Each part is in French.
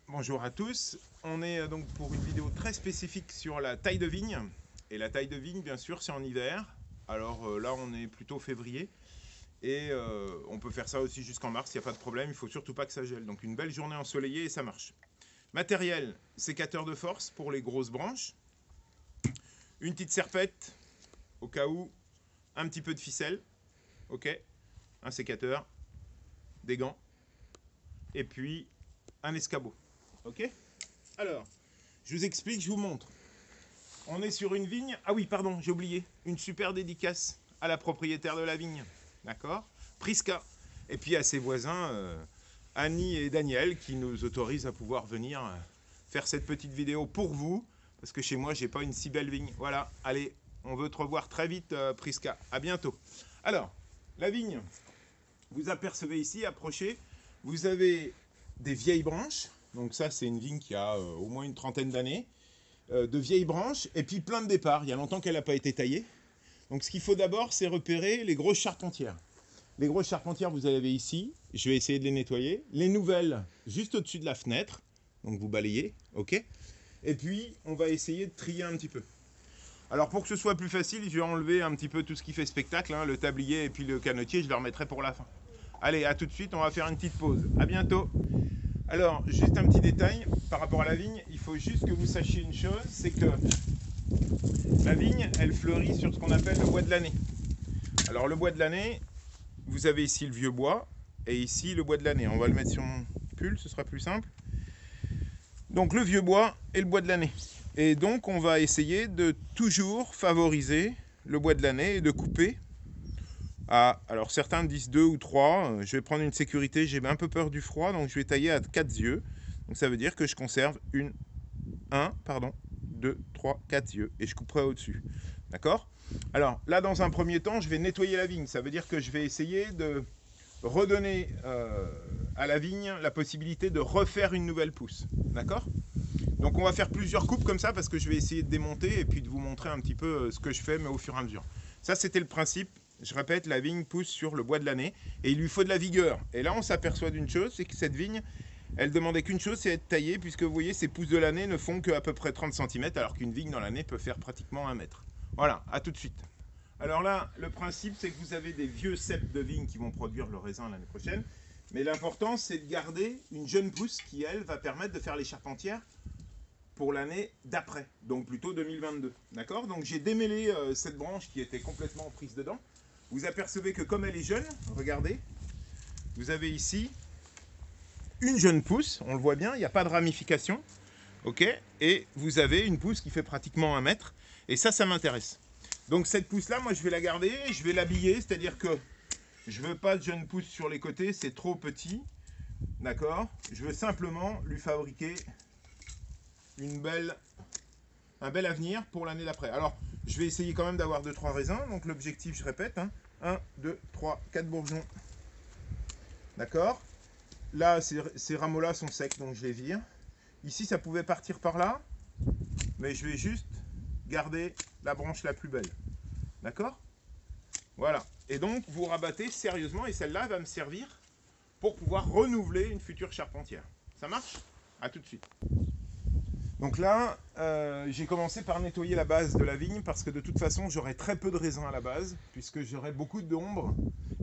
bonjour à tous. On est donc pour une vidéo très spécifique sur la taille de vigne. Et la taille de vigne, bien sûr, c'est en hiver. Alors là, on est plutôt février. Et on peut faire ça aussi jusqu'en mars, il n'y a pas de problème. Il ne faut surtout pas que ça gèle. Donc une belle journée ensoleillée et ça marche. Matériel, sécateur de force pour les grosses branches. Une petite serpette, au cas où. Un petit peu de ficelle. Ok. Un sécateur. Des gants. Et puis un escabeau. Ok. Alors, je vous explique, je vous montre. On est sur une vigne. Ah oui, pardon, j'ai oublié. Une super dédicace à la propriétaire de la vigne. D'accord, Prisca. Et puis à ses voisins, Annie et Daniel, qui nous autorisent à pouvoir venir faire cette petite vidéo pour vous. Parce que chez moi, j'ai pas une si belle vigne. Voilà, allez, on veut te revoir très vite, Prisca. À bientôt. Alors, la vigne, vous apercevez ici, approchez, vous avez des vieilles branches. Donc ça, c'est une vigne qui a au moins une trentaine d'années. De vieilles branches et puis plein de départs. Il y a longtemps qu'elle n'a pas été taillée. Donc ce qu'il faut d'abord, c'est repérer les grosses charpentières. Les grosses charpentières, vous avez ici. Je vais essayer de les nettoyer. Les nouvelles, juste au-dessus de la fenêtre. Donc vous balayez, ok. Et puis, on va essayer de trier un petit peu. Alors pour que ce soit plus facile, je vais enlever un petit peu tout ce qui fait spectacle, hein, le tablier et puis le canotier, je le remettrai pour la fin. Allez, à tout de suite, on va faire une petite pause. À bientôt. Alors, juste un petit détail par rapport à la vigne, il faut juste que vous sachiez une chose, c'est que la vigne, elle fleurit sur ce qu'on appelle le bois de l'année. Alors le bois de l'année, vous avez ici le vieux bois, et ici le bois de l'année. On va le mettre sur mon pull, ce sera plus simple. Donc le vieux bois et le bois de l'année. Et donc on va essayer de toujours favoriser le bois de l'année et de couper à, alors certains disent 2 ou 3, je vais prendre une sécurité, j'ai un peu peur du froid, donc je vais tailler à 4 yeux. Donc ça veut dire que je conserve 2, 3, 4 yeux et je couperai au-dessus. D'accord? Alors là, dans un premier temps, je vais nettoyer la vigne. Ça veut dire que je vais essayer de redonner à la vigne la possibilité de refaire une nouvelle pousse. D'accord? Donc on va faire plusieurs coupes comme ça parce que je vais essayer de démonter et puis de vous montrer un petit peu ce que je fais, mais au fur et à mesure. Ça, c'était le principe. Je répète, la vigne pousse sur le bois de l'année et il lui faut de la vigueur. Et là, on s'aperçoit d'une chose, c'est que cette vigne, elle demandait qu'une chose, c'est être taillée, puisque vous voyez, ces pousses de l'année ne font qu'à peu près 30 cm, alors qu'une vigne dans l'année peut faire pratiquement 1 mètre. Voilà, à tout de suite. Alors là, le principe, c'est que vous avez des vieux ceps de vigne qui vont produire le raisin l'année prochaine. Mais l'important, c'est de garder une jeune pousse qui, elle, va permettre de faire les charpentières pour l'année d'après, donc plutôt 2022. D'accord? Donc j'ai démêlé cette branche qui était complètement prise dedans. Vous apercevez que comme elle est jeune, regardez, vous avez ici une jeune pousse, on le voit bien, il n'y a pas de ramification, ok, et vous avez une pousse qui fait pratiquement 1 mètre, et ça m'intéresse. Donc cette pousse-là, moi je vais la garder, je vais l'habiller, c'est-à-dire que je veux pas de jeune pousse sur les côtés, c'est trop petit, d'accord. Je veux simplement lui fabriquer un bel avenir pour l'année d'après. Alors, je vais essayer quand même d'avoir 2-3 raisins, donc l'objectif, je répète, hein, 1, 2, 3, 4 bourgeons, d'accord. Là, ces rameaux-là sont secs, donc je les vire. Ici, ça pouvait partir par là, mais je vais juste garder la branche la plus belle. D'accord? Voilà. Et donc, vous rabattez sérieusement, et celle-là va me servir pour pouvoir renouveler une future charpentière. Ça marche? À tout de suite. Donc là, j'ai commencé par nettoyer la base de la vigne, parce que de toute façon, j'aurai très peu de raisins à la base, puisque j'aurai beaucoup d'ombre,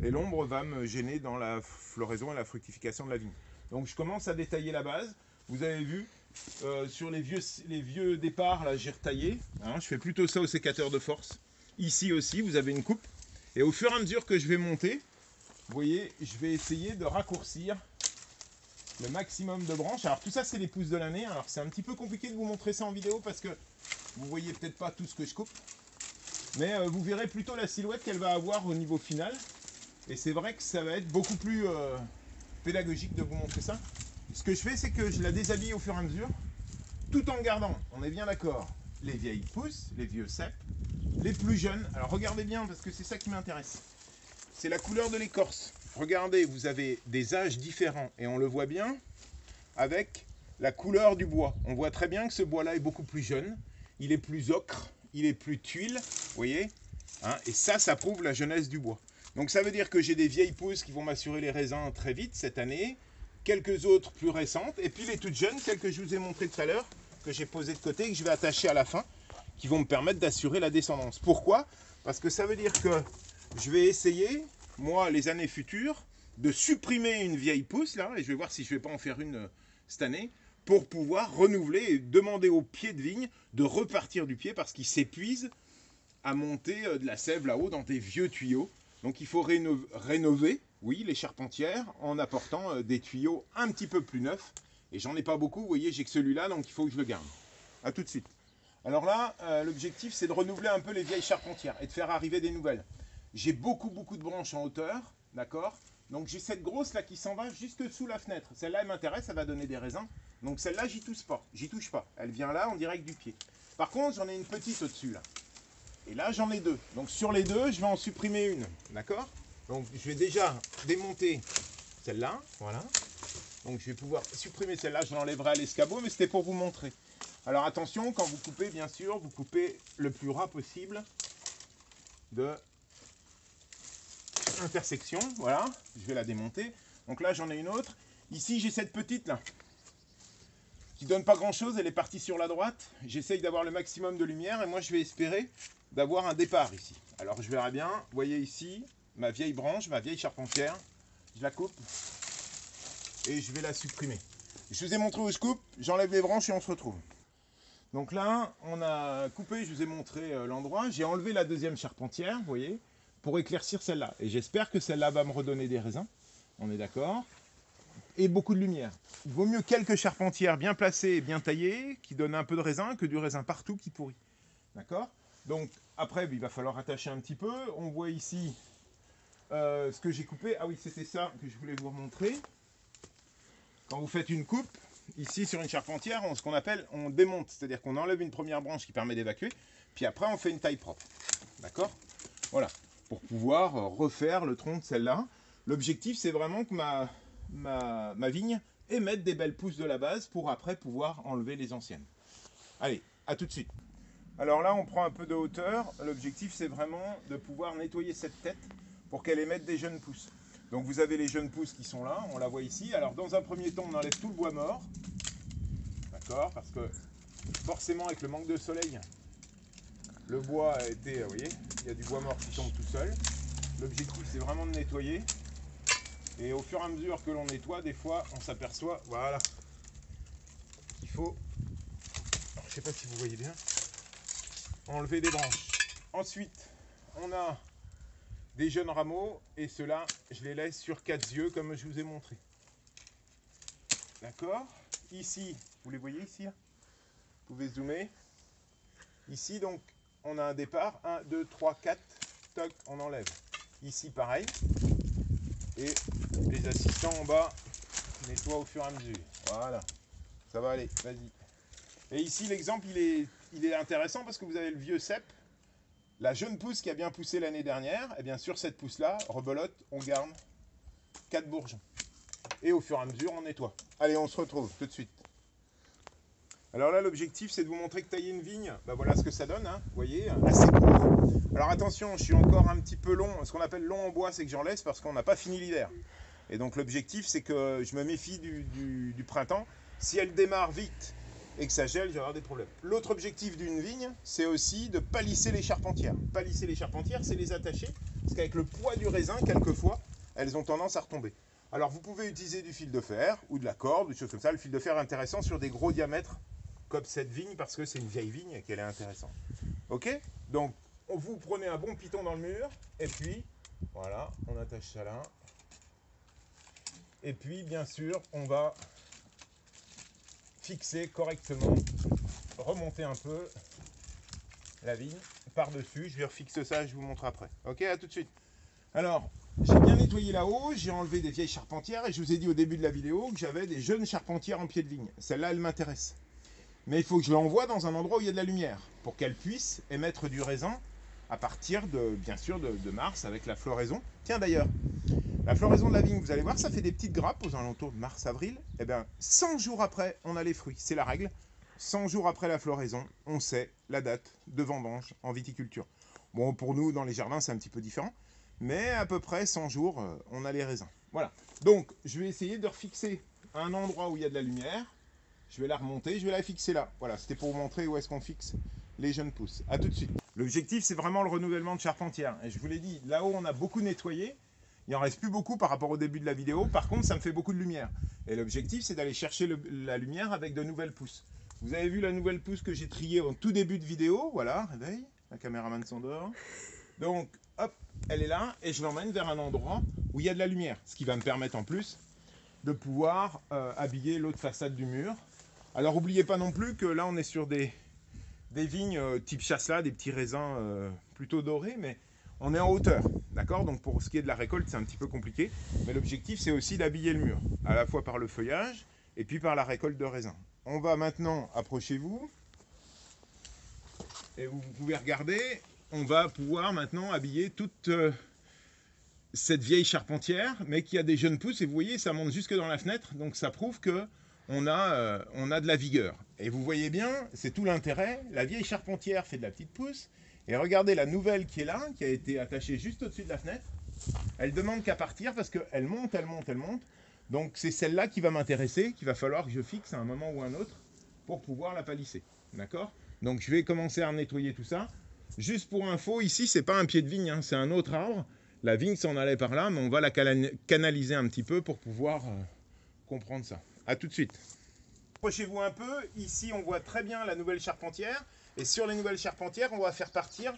et l'ombre va me gêner dans la floraison et la fructification de la vigne. Donc je commence à détailler la base. Vous avez vu, sur les vieux départs, là j'ai retaillé. Hein, je fais plutôt ça au sécateur de force. Ici aussi, vous avez une coupe. Et au fur et à mesure que je vais monter, vous voyez, je vais essayer de raccourcir le maximum de branches. Alors tout ça, c'est les pousses de l'année. Alors c'est un petit peu compliqué de vous montrer ça en vidéo parce que vous voyez peut-être pas tout ce que je coupe. Mais vous verrez plutôt la silhouette qu'elle va avoir au niveau final. Et c'est vrai que ça va être beaucoup plus pédagogique de vous montrer ça. Ce que je fais, c'est que je la déshabille au fur et à mesure, tout en gardant, on est bien d'accord, les vieilles pousses, les vieux ceps, les plus jeunes. Alors regardez bien, parce que c'est ça qui m'intéresse. C'est la couleur de l'écorce. Regardez, vous avez des âges différents, et on le voit bien avec la couleur du bois. On voit très bien que ce bois-là est beaucoup plus jeune, il est plus ocre, il est plus tuile, vous voyez, hein, et ça prouve la jeunesse du bois. Donc ça veut dire que j'ai des vieilles pousses qui vont m'assurer les raisins très vite cette année, quelques autres plus récentes, et puis les toutes jeunes, celles que je vous ai montrées tout à l'heure, que j'ai posées de côté et que je vais attacher à la fin, qui vont me permettre d'assurer la descendance. Pourquoi? Parce que ça veut dire que je vais essayer, moi, les années futures, de supprimer une vieille pousse, là, et je vais voir si je ne vais pas en faire une cette année, pour pouvoir renouveler et demander au pied de vigne de repartir du pied, parce qu'il s'épuise à monter de la sève là-haut dans des vieux tuyaux. Donc il faut rénover, oui, les charpentières, en apportant des tuyaux un petit peu plus neufs. Et j'en ai pas beaucoup, vous voyez, j'ai que celui-là, donc il faut que je le garde. A tout de suite. Alors là, l'objectif, c'est de renouveler un peu les vieilles charpentières et de faire arriver des nouvelles. J'ai beaucoup de branches en hauteur, d'accord? Donc j'ai cette grosse là qui s'en va jusque sous la fenêtre. Celle-là, elle m'intéresse, ça va donner des raisins. Donc celle-là, j'y touche pas. Elle vient là en direct du pied. Par contre, j'en ai une petite au-dessus là. Et là, j'en ai deux. Donc sur les deux, je vais en supprimer une, d'accord? Donc je vais déjà démonter celle-là, voilà. Donc je vais pouvoir supprimer celle-là, je l'enlèverai à l'escabeau, mais c'était pour vous montrer. Alors attention, quand vous coupez, bien sûr, vous coupez le plus ras possible de intersection, voilà. Je vais la démonter. Donc là, j'en ai une autre. Ici, j'ai cette petite là, qui donne pas grand-chose, elle est partie sur la droite. J'essaye d'avoir le maximum de lumière, et moi, je vais espérer d'avoir un départ ici. Alors je verrai bien, vous voyez ici, ma vieille branche, ma vieille charpentière, je la coupe et je vais la supprimer. Je vous ai montré où je coupe, j'enlève les branches et on se retrouve. Donc là, on a coupé, je vous ai montré l'endroit, j'ai enlevé la deuxième charpentière, vous voyez, pour éclaircir celle-là. Et j'espère que celle-là va me redonner des raisins, on est d'accord? Et beaucoup de lumière. Il vaut mieux quelques charpentières bien placées et bien taillées, qui donnent un peu de raisin, que du raisin partout qui pourrit. D'accord? Donc après, il va falloir attacher un petit peu. On voit ici ce que j'ai coupé. Ah oui, c'était ça que je voulais vous montrer. Quand vous faites une coupe, ici sur une charpentière, ce qu'on appelle, on démonte. C'est-à-dire qu'on enlève une première branche qui permet d'évacuer, puis après on fait une taille propre. D'accord? Voilà. Pour pouvoir refaire le tronc de celle-là. L'objectif, c'est vraiment que ma vigne émette des belles pousses de la base pour après pouvoir enlever les anciennes. Allez, à tout de suite. Alors là, on prend un peu de hauteur. L'objectif, c'est vraiment de pouvoir nettoyer cette tête pour qu'elle émette des jeunes pousses. Donc vous avez les jeunes pousses qui sont là, on la voit ici. Alors dans un premier temps, on enlève tout le bois mort. D'accord? Parce que forcément, avec le manque de soleil, le bois a été, vous voyez, il y a du bois mort qui tombe tout seul. L'objectif, c'est vraiment de nettoyer. Et au fur et à mesure que l'on nettoie, des fois, on s'aperçoit, voilà, qu'il faut, alors, je ne sais pas si vous voyez bien, enlever des branches. Ensuite, on a des jeunes rameaux et ceux-là, je les laisse sur 4 yeux comme je vous ai montré. D'accord? Ici, vous les voyez ici? Vous pouvez zoomer. Ici, donc, on a un départ. 1, 2, 3, 4. Toc, on enlève. Ici, pareil. Et les assistants en bas nettoient au fur et à mesure. Voilà. Ça va aller, vas-y. Et ici, l'exemple, il est intéressant parce que vous avez le vieux cep. La jeune pousse qui a bien poussé l'année dernière, et bien sur cette pousse-là, rebelote, on garde 4 bourgeons. Et au fur et à mesure, on nettoie. Allez, on se retrouve tout de suite. Alors là, l'objectif, c'est de vous montrer que tailler une vigne, ben voilà ce que ça donne, hein, vous voyez, assez court. Alors attention, je suis encore un petit peu long. Ce qu'on appelle long en bois, c'est que j'en laisse parce qu'on n'a pas fini l'hiver. Et donc l'objectif, c'est que je me méfie du printemps. Si elle démarre vite et que ça gèle, je vais avoir des problèmes. L'autre objectif d'une vigne, c'est aussi de palisser les charpentières. Palisser les charpentières, c'est les attacher, parce qu'avec le poids du raisin, quelquefois, elles ont tendance à retomber. Alors vous pouvez utiliser du fil de fer ou de la corde, des choses comme ça. Le fil de fer est intéressant sur des gros diamètres, comme cette vigne, parce que c'est une vieille vigne et qu'elle est intéressante. Ok? Donc, vous prenez un bon piton dans le mur, et puis, voilà, on attache ça là. Et puis, bien sûr, on va fixer correctement, remonter un peu la vigne par-dessus. Je vais refixer ça, je vous montre après. Ok, à tout de suite. Alors, j'ai bien nettoyé là-haut, j'ai enlevé des vieilles charpentières et je vous ai dit au début de la vidéo que j'avais des jeunes charpentières en pied de vigne. Celle-là, elle m'intéresse. Mais il faut que je l'envoie dans un endroit où il y a de la lumière pour qu'elle puisse émettre du raisin à partir de, bien sûr, de mars avec la floraison. Tiens d'ailleurs, la floraison de la vigne, vous allez voir, ça fait des petites grappes aux alentours de mars-avril. Et bien, 100 jours après, on a les fruits. C'est la règle. 100 jours après la floraison, on sait la date de vendange en viticulture. Bon, pour nous, dans les jardins, c'est un petit peu différent. Mais à peu près 100 jours, on a les raisins. Voilà. Donc, je vais essayer de refixer un endroit où il y a de la lumière. Je vais la remonter, je vais la fixer là. Voilà, c'était pour vous montrer où est-ce qu'on fixe les jeunes pousses. A tout de suite. L'objectif, c'est vraiment le renouvellement de charpentière. Et je vous l'ai dit, là-haut, on a beaucoup nettoyé. Il en reste plus beaucoup par rapport au début de la vidéo. Par contre, ça me fait beaucoup de lumière. Et l'objectif, c'est d'aller chercher la lumière avec de nouvelles pousses. Vous avez vu la nouvelle pousse que j'ai triée au tout début de vidéo. Voilà, réveil. La caméraman s'endort. Donc, hop, elle est là. Et je l'emmène vers un endroit où il y a de la lumière. Ce qui va me permettre en plus de pouvoir habiller l'autre façade du mur. Alors, n'oubliez pas non plus que là, on est sur des vignes type chasselas, des petits raisins plutôt dorés, mais on est en hauteur, d'accord? Donc pour ce qui est de la récolte, c'est un petit peu compliqué, mais l'objectif, c'est aussi d'habiller le mur, à la fois par le feuillage et puis par la récolte de raisins. On va maintenant, approchez-vous, et vous pouvez regarder, on va pouvoir maintenant habiller toute cette vieille charpentière, mais qui a des jeunes pousses, et vous voyez, ça monte jusque dans la fenêtre, donc ça prouve que on a de la vigueur. Et vous voyez bien, c'est tout l'intérêt, la vieille charpentière fait de la petite pousse, et regardez la nouvelle qui est là, qui a été attachée juste au-dessus de la fenêtre, elle demande qu'à partir parce qu'elle monte, elle monte, elle monte, donc c'est celle-là qui va m'intéresser, qu'il va falloir que je fixe à un moment ou un autre pour pouvoir la palisser, d'accord? Donc je vais commencer à nettoyer tout ça. Juste pour info, ici c'est pas un pied de vigne, hein, c'est un autre arbre, la vigne s'en allait par là, mais on va la canaliser un petit peu pour pouvoir comprendre ça. A tout de suite. Approchez-vous un peu. Ici, on voit très bien la nouvelle charpentière. Et sur les nouvelles charpentières, on va faire partir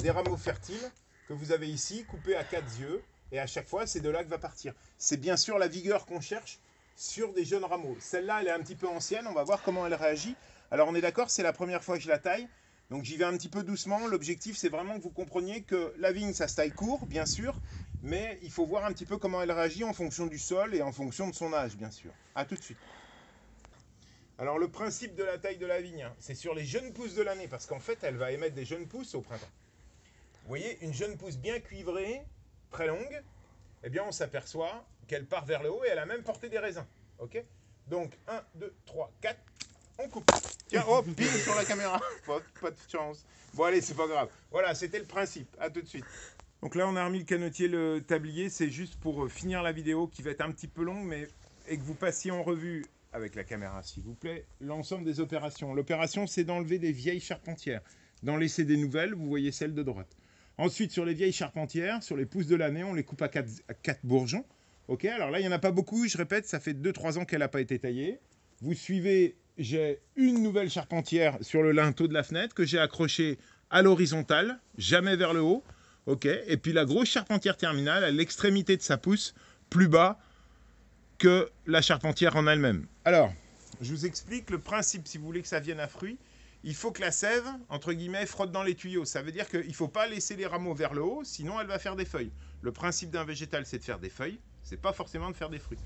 des rameaux fertiles que vous avez ici, coupés à 4 yeux. Et à chaque fois, c'est de là que va partir. C'est bien sûr la vigueur qu'on cherche sur des jeunes rameaux. Celle-là, elle est un petit peu ancienne. On va voir comment elle réagit. Alors, on est d'accord, c'est la première fois que je la taille. Donc, j'y vais un petit peu doucement. L'objectif, c'est vraiment que vous compreniez que la vigne, ça se taille court, bien sûr. Mais il faut voir un petit peu comment elle réagit en fonction du sol et en fonction de son âge, bien sûr. A tout de suite. Alors le principe de la taille de la vigne, hein, c'est sur les jeunes pousses de l'année, parce qu'en fait, elle va émettre des jeunes pousses au printemps. Vous voyez, une jeune pousse bien cuivrée, très longue, eh bien on s'aperçoit qu'elle part vers le haut et elle a même porté des raisins. Ok? Donc 1, 2, 3, 4, on coupe. Tiens, hop, pile sur la caméra. Pas de chance. Bon allez, c'est pas grave. Voilà, c'était le principe. À tout de suite. Donc là, on a remis le canotier, le tablier. C'est juste pour finir la vidéo qui va être un petit peu longue, mais et que vous passiez en revue avec la caméra, s'il vous plaît, l'ensemble des opérations. L'opération, c'est d'enlever des vieilles charpentières, d'en laisser des nouvelles. Vous voyez celle de droite. Ensuite, sur les vieilles charpentières, sur les pousses de l'année, on les coupe à 4 bourgeons. Ok, alors là, il n'y en a pas beaucoup. Je répète, ça fait 2-3 ans qu'elle n'a pas été taillée. Vous suivez, j'ai une nouvelle charpentière sur le linteau de la fenêtre que j'ai accrochée à l'horizontale, jamais vers le haut. Ok, et puis la grosse charpentière terminale à l'extrémité de sa pousse, plus bas que la charpentière en elle-même. Alors, je vous explique le principe, si vous voulez que ça vienne à fruit. Il faut que la sève, entre guillemets, frotte dans les tuyaux. Ça veut dire qu'il ne faut pas laisser les rameaux vers le haut, sinon elle va faire des feuilles. Le principe d'un végétal, c'est de faire des feuilles, c'est pas forcément de faire des fruits.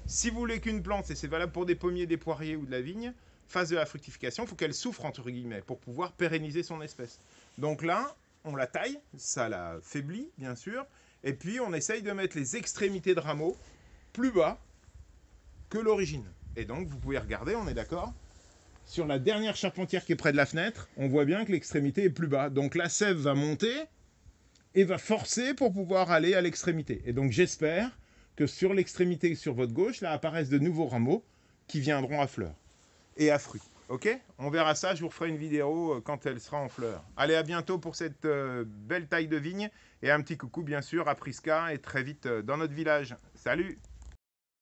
Si vous voulez qu'une plante, et c'est valable pour des pommiers, des poiriers ou de la vigne, fasse de la fructification, il faut qu'elle souffre, entre guillemets, pour pouvoir pérenniser son espèce. Donc là, on la taille, ça la faiblit, bien sûr, et puis on essaye de mettre les extrémités de rameaux plus bas que l'origine. Et donc, vous pouvez regarder, on est d'accord? Sur la dernière charpentière qui est près de la fenêtre, on voit bien que l'extrémité est plus bas. Donc la sève va monter et va forcer pour pouvoir aller à l'extrémité. Et donc j'espère que sur l'extrémité, sur votre gauche, là apparaissent de nouveaux rameaux qui viendront à fleurs et à fruits. Ok? On verra ça, je vous referai une vidéo quand elle sera en fleurs. Allez, à bientôt pour cette belle taille de vigne. Et un petit coucou bien sûr à Prisca et très vite dans notre village. Salut!